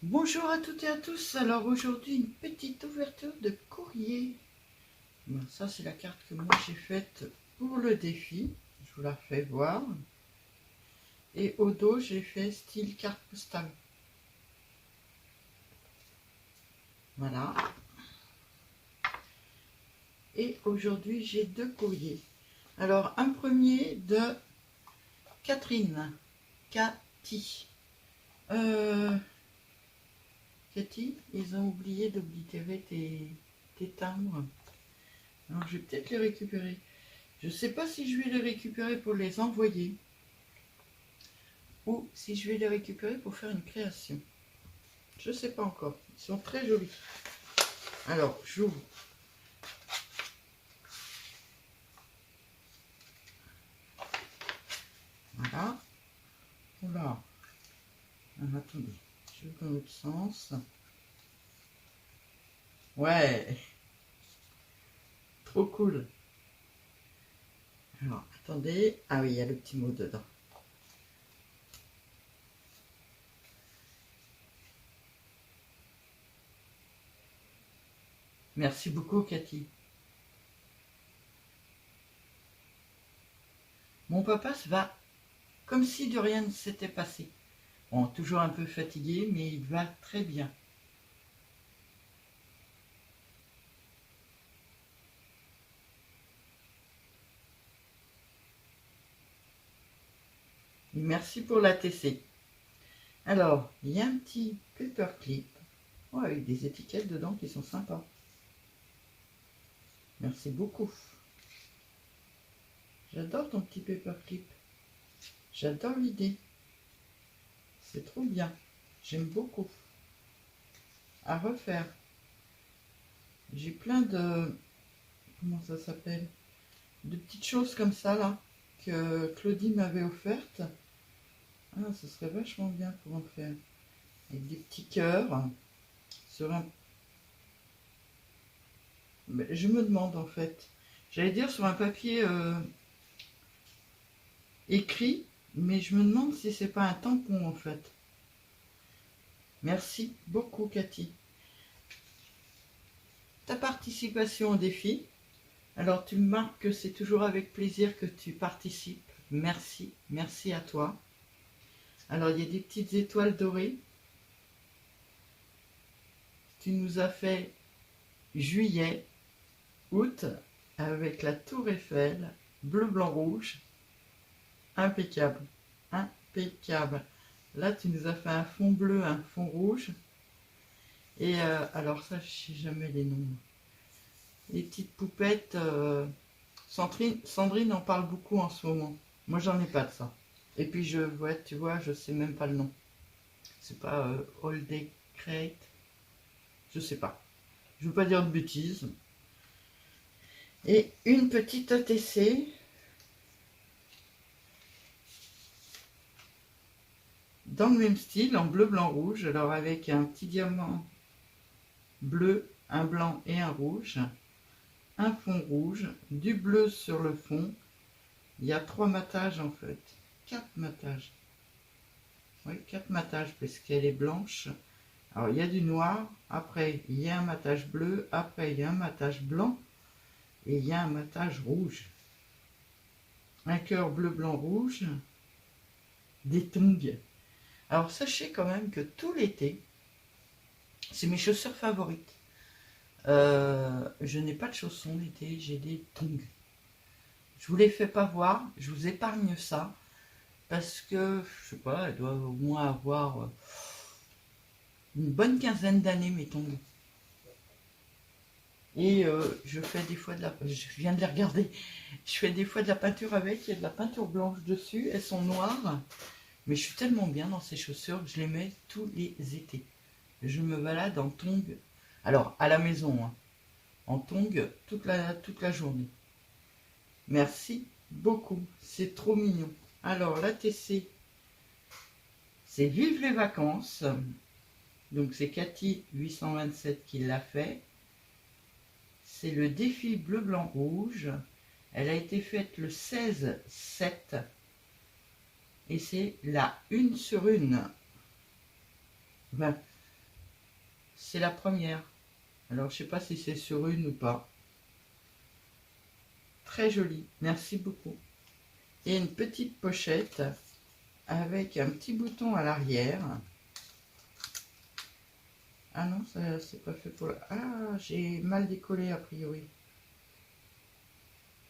Bonjour à toutes et à tous. Alors aujourd'hui une petite ouverture de courrier. Bon, ça c'est la carte que moi j'ai faite pour le défi. Je vous la fais voir. Et au dos j'ai fait style carte postale. Voilà. Et aujourd'hui j'ai deux courriers. Alors un premier de Catherine. Cathy. Cathy, ils ont oublié d'oblitérer tes timbres. Alors je vais peut-être les récupérer. Je ne sais pas si je vais les récupérer pour les envoyer ou si je vais les récupérer pour faire une création. Je ne sais pas encore. Ils sont très jolis. Alors, j'ouvre. Voilà. Oula. Alors, attendez. Je vais dans l'autre sens. Ouais. Trop cool. Alors, attendez. Ah oui, il y a le petit mot dedans. Merci beaucoup, Cathy. Mon papa se va comme si de rien ne s'était passé. Bon, toujours un peu fatigué, mais il va très bien. Et merci pour la TC. Alors, il y a un petit paperclip. Oh, avec des étiquettes dedans qui sont sympas. Merci beaucoup. J'adore ton petit paperclip. J'adore l'idée. C'est trop bien. J'aime beaucoup. À refaire. J'ai plein de... Comment ça s'appelle? De petites choses comme ça, là, que Claudie m'avait offertes. Ah, ce serait vachement bien pour en faire. Avec des petits cœurs. Sur un... Je me demande, en fait. J'allais dire sur un papier écrit, mais je me demande si c'est pas un tampon, en fait. Merci beaucoup, Cathy. Ta participation au défi. Alors, tu me marques que c'est toujours avec plaisir que tu participes. Merci, merci à toi. Alors, il y a des petites étoiles dorées. Tu nous as fait juillet, août, avec la tour Eiffel, bleu, blanc, rouge. Impeccable, impeccable. Là, tu nous as fait un fond bleu, un fond rouge. Et alors ça, je sais jamais les noms. Les petites poupettes, Sandrine en parle beaucoup en ce moment. Moi, j'en ai pas de ça. Et puis, tu vois, je sais même pas le nom. C'est pas All Day Crate. Je sais pas. Je veux pas dire de bêtises. Et une petite ATC. Dans le même style, en bleu, blanc, rouge. Alors, avec un petit diamant bleu, un blanc et un rouge. Un fond rouge, du bleu sur le fond. Il y a 3 matages en fait. 4 matages. Oui, 4 matages parce qu'elle est blanche. Alors il y a du noir, après il y a un matage bleu, après il y a un matage blanc et il y a un matage rouge. Un cœur bleu, blanc, rouge. Des tongs. Alors sachez quand même que tout l'été, c'est mes chaussures favorites. Je n'ai pas de chaussons l'été, j'ai des tongs. Je vous les fais pas voir, je vous épargne ça. Parce que, je sais pas, elle doit au moins avoir une bonne quinzaine d'années, mettons. Et je fais des fois de la... Je viens de les regarder. Je fais des fois de la peinture avec, il y a de la peinture blanche dessus, elles sont noires. Mais je suis tellement bien dans ces chaussures que je les mets tous les étés. Je me balade en tongs. Alors, à la maison, hein, en tongs toute la journée. Merci beaucoup, c'est trop mignon. Alors, la TC, c'est Vive les vacances. Donc c'est Cathy 827 qui l'a fait. C'est le défi bleu, blanc, rouge. Elle a été faite le 16/7. Et c'est la 1 sur 1. Ben, C'est la première. Alors, je sais pas si c'est sur une ou pas. Très jolie. Merci beaucoup. Et une petite pochette avec un petit bouton à l'arrière. Ah non, ça c'est pas fait pour le... Ah, j'ai mal décollé a priori.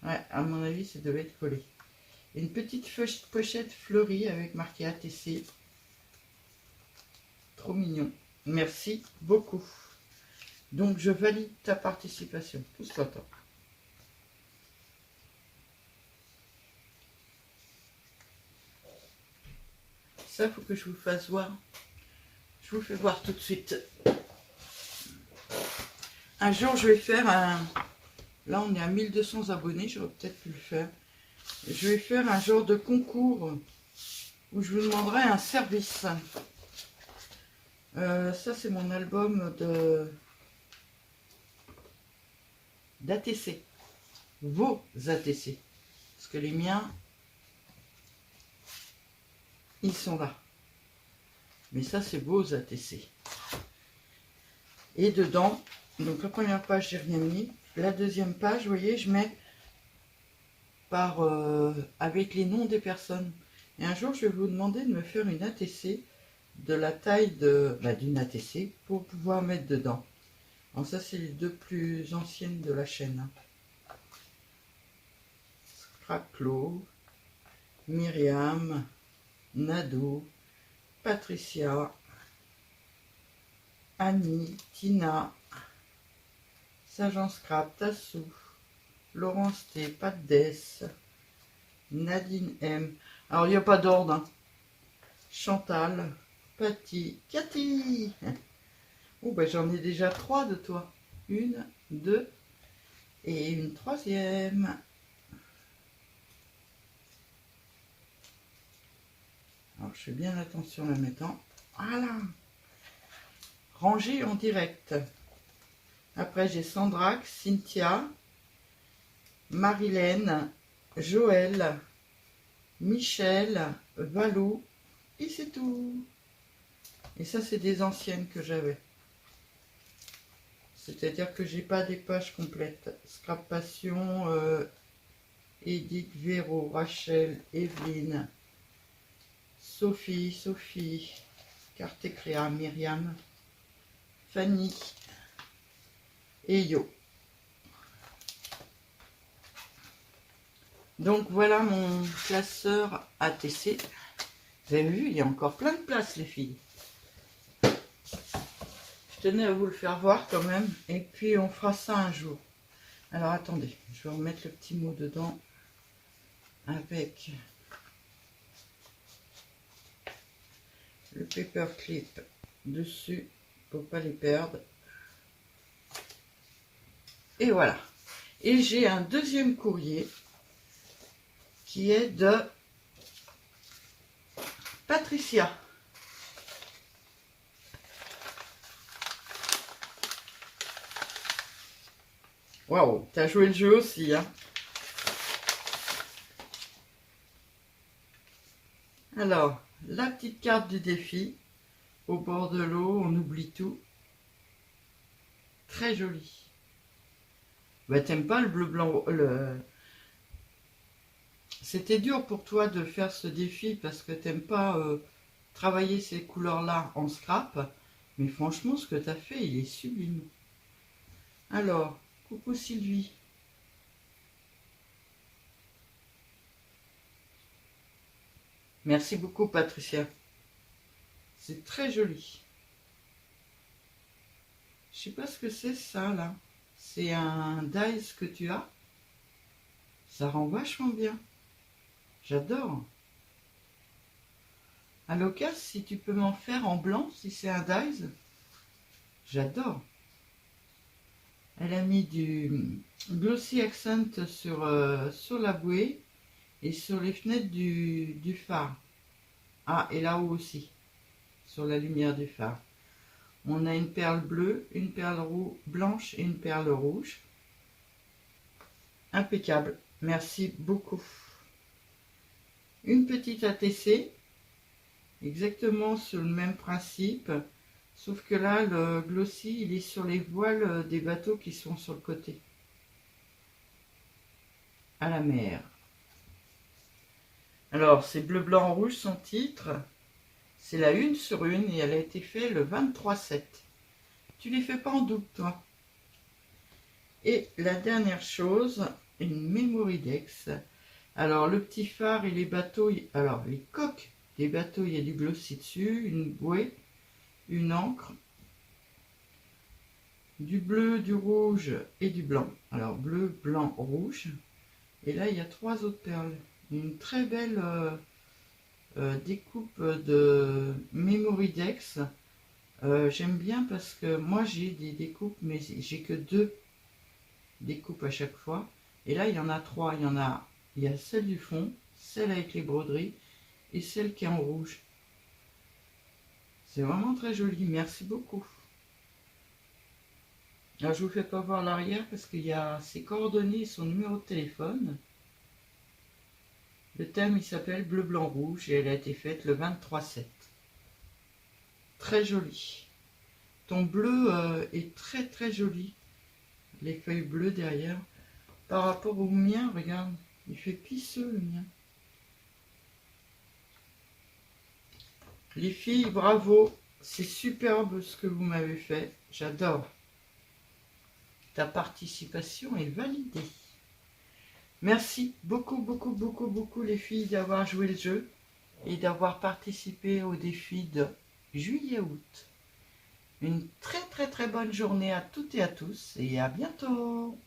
Ouais, à mon avis, ça devait être collé. Une petite pochette fleurie avec marqué ATC. Trop mignon. Merci beaucoup. Donc, je valide ta participation. Pousse-toi, toi. Ça, faut que je vous fasse voir. Je vous fais voir tout de suite. Un jour, je vais faire un... Là, on est à 1200 abonnés. J'aurais peut-être pu le faire. Je vais faire un genre de concours où je vous demanderai un service. Ça, c'est mon album d'ATC. Vos ATC. Parce que les miens, ils sont là. Mais ça, c'est vos ATC. Et dedans, donc la première page, j'ai rien mis. La deuxième page, vous voyez, je mets par avec les noms des personnes. Et un jour, je vais vous demander de me faire une ATC de la taille d'une ATC pour pouvoir mettre dedans. Alors ça, c'est les deux plus anciennes de la chaîne. Scraplo, Myriam, Nado, Patricia, Annie, Tina, Sajan Scrap, Tassou, Laurence T, Pat Dess, Nadine M. Alors, il n'y a pas d'ordre. Hein. Chantal, Patty, Cathy. Oh, ben j'en ai déjà 3 de toi. 1, 2 et une troisième. Alors, je fais bien attention là maintenant. Voilà. Rangé en direct. Après, j'ai Sandrax, Cynthia, Marilène, Joël, Michel, Valou, et c'est tout. Et ça, c'est des anciennes que j'avais. C'est-à-dire que j'ai pas des pages complètes. Scrap Passion, Edith, Véro, Rachel, Evelyne, Sophie, Carte Créa, Myriam, Fanny et Yo. Donc voilà mon classeur ATC. Vous avez vu, il y a encore plein de place les filles. Je tenais à vous le faire voir quand même. Et puis on fera ça un jour. Alors attendez, je vais remettre le petit mot dedans. Avec le paperclip dessus pour pas les perdre. Et voilà. Et j'ai un deuxième courrier qui est de Patricia. Waouh, t'as joué le jeu aussi, hein. Alors, la petite carte du défi. Au bord de l'eau, on oublie tout. Très joli. Bah, t'aimes pas le bleu blanc C'était dur pour toi de faire ce défi parce que t'aimes pas travailler ces couleurs-là en scrap. Mais franchement, ce que t'as fait, il est sublime. Alors, coucou Sylvie. Merci beaucoup Patricia. C'est très joli. Je sais pas ce que c'est ça là. C'est un dies que tu as. Ça rend vachement bien. J'adore. À l'occasion, si tu peux m'en faire en blanc, si c'est un dies, j'adore. Elle a mis du glossy accent sur la bouée et sur les fenêtres du phare. Ah, et là-haut aussi, sur la lumière du phare. On a une perle bleue, une perle blanche et une perle rouge. Impeccable. Merci beaucoup. Une petite ATC, exactement sur le même principe, Sauf que là, le glossy, il est sur les voiles des bateaux qui sont sur le côté. À la mer. Alors, c'est bleu, blanc, rouge, son titre. C'est la 1/1 et elle a été faite le 23/7. Tu les fais pas en double, toi. Et la dernière chose, une Memoridex. Alors, le petit phare et les bateaux, alors les coques des bateaux, il y a du glossy dessus, une bouée, une encre, du bleu, du rouge et du blanc. Alors, bleu, blanc, rouge. Et là, il y a 3 autres perles. Une très belle découpe de Memoridex. J'aime bien parce que moi, j'ai des découpes, mais j'ai que 2 découpes à chaque fois. Et là, il y en a 3. Il y a celle du fond, celle avec les broderies et celle qui est en rouge. C'est vraiment très joli. Merci beaucoup. Alors, je vous fais pas voir l'arrière parce qu'il y a ses coordonnées et son numéro de téléphone. Le thème, il s'appelle Bleu, Blanc, Rouge et elle a été faite le 23/7. Très joli. Ton bleu est très très joli. Les feuilles bleues derrière. Par rapport au mien, regarde, il fait pisseux le mien. Les filles, bravo. C'est superbe ce que vous m'avez fait. J'adore. Ta participation est validée. Merci beaucoup, beaucoup, beaucoup, beaucoup les filles d'avoir joué le jeu et d'avoir participé au défi de juillet-août. Une très très très bonne journée à toutes et à tous et à bientôt.